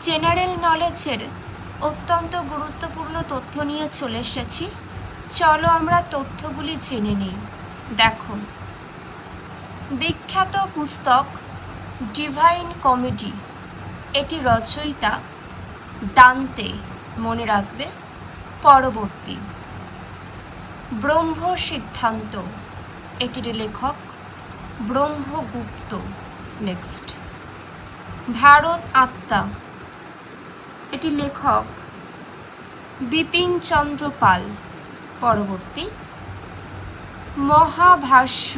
General নলেজের অত্যন্ত গুরুত্বপূর্ণ তথ্য নিয়ে চলে এসেছি। চলো আমরা তথ্যগুলি জেনে নিই। দেখো, বিখ্যাত পুস্তক ডিভাইন কমেডি, এটি রচয়িতা দান্তে, মনে রাখবে। পরবর্তী, ব্রহ্ম সিদ্ধান্ত, এটির লেখক ব্রহ্মগুপ্ত। নেক্সট, ভারত আত্মা, এটি লেখক বিপিন চন্দ্র পাল। পরবর্তী, মহাভাষ্য,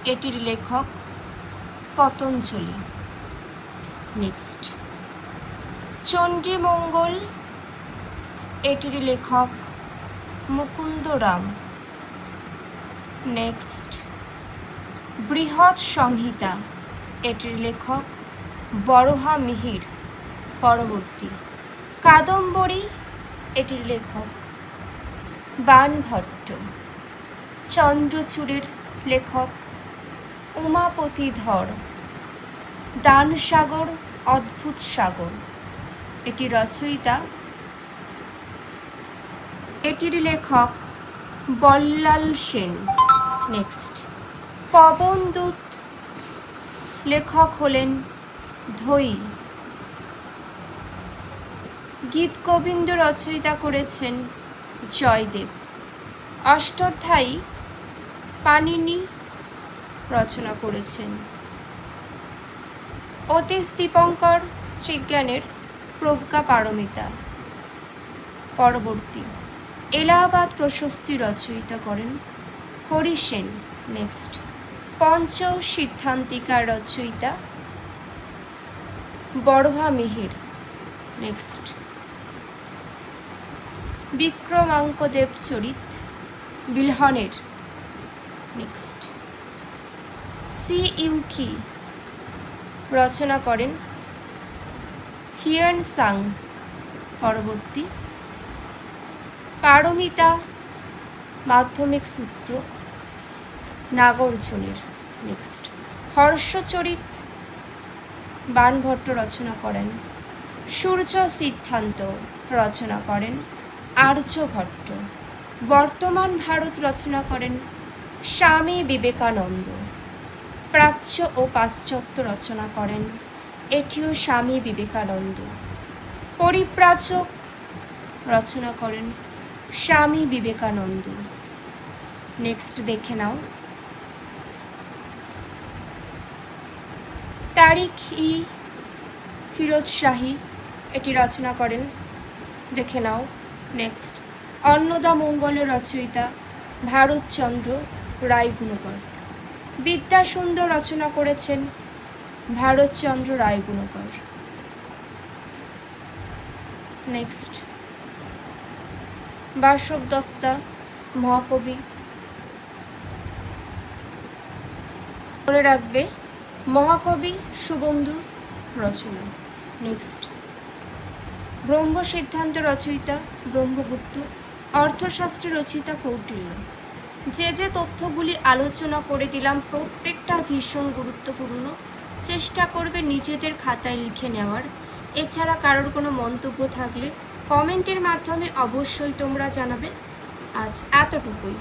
এটির লেখক পতঞ্জলি। নেক্সট, চণ্ডীমঙ্গল, এটির লেখক মুকুন্দরাম। নেক্সট, বৃহৎ সংহিতা, এটির লেখক বরহা মিহির। পরবর্তী, কাদম্বরী, এটির লেখক বাণভট্ট। চন্দ্রচূড়ের লেখক উমাপতি ধর। দানসাগর, অদ্ভুত সাগর, এটি রচয়িতা, এটির লেখক বল্লাল সেন। নেক্সট, পবনদূত, লেখক হলেন ধৈ। গীতগোবিন্দ রচয়িতা করেছেন জয়দেব। অষ্টাধ্যায়ী পাণিনি রচনা করেছেন। অতীশ দীপঙ্কর শ্রীজ্ঞানের প্রজ্ঞাপারমিতা। পরবর্তী, এলাহাবাদ প্রশস্তি রচয়িতা করেন হরি সেন। নেক্সট, পঞ্চ সিদ্ধান্তিকার রচয়িতা বরহা মিহির। নেক্সট, বিক্রমাঙ্কদেব চরিত বিলহনের। নেক্সট, সি ইউকি রচনা করেন হিয়ান সাং। পরবর্তী, পারমিতা মাধ্যমিক সূত্র নাগার্জুনের। নেক্সট, হর্ষচরিত বাণভট্ট রচনা করেন। সূর্য সিদ্ধান্ত রচনা করেন আর্যভট্ট। বর্তমান ভারত রচনা করেন স্বামী বিবেকানন্দ। প্রাচ্য ও পাশ্চাত্য রচনা করেন, এটিও স্বামী বিবেকানন্দ। পরিব্রাজক রচনা করেন স্বামী বিবেকানন্দ। নেক্সট দেখে নাও, তারিখ ই ফিরোজ শাহী, এটি রচনা করেন, দেখে নাও। নেক্সট, অন্নদা মঙ্গলের রচয়িতা ভারতচন্দ্র রায়গুণকর। বিদ্যাসুন্দর রচনা করেছেন ভারতচন্দ্র রায়গুণকর। নেক্সট, বাসব দত্তা মহাকবি, মনে রাখবে মহাকবি সুবন্ধুর রচনা। নেক্সট, ব্রহ্ম সিদ্ধান্ত রচয়িতা ব্রহ্মগুপ্ত। অর্থশাস্ত্রে রচয়িতা কৌটিল্য। যে যে তথ্যগুলি আলোচনা করে দিলাম প্রত্যেকটা ভীষণ গুরুত্বপূর্ণ। চেষ্টা করবে নিজেদের খাতায় লিখে নেওয়ার। এছাড়া কারোর কোনো মন্তব্য থাকলে কমেন্টের মাধ্যমে অবশ্যই তোমরা জানাবে। আজ এতটুকুই।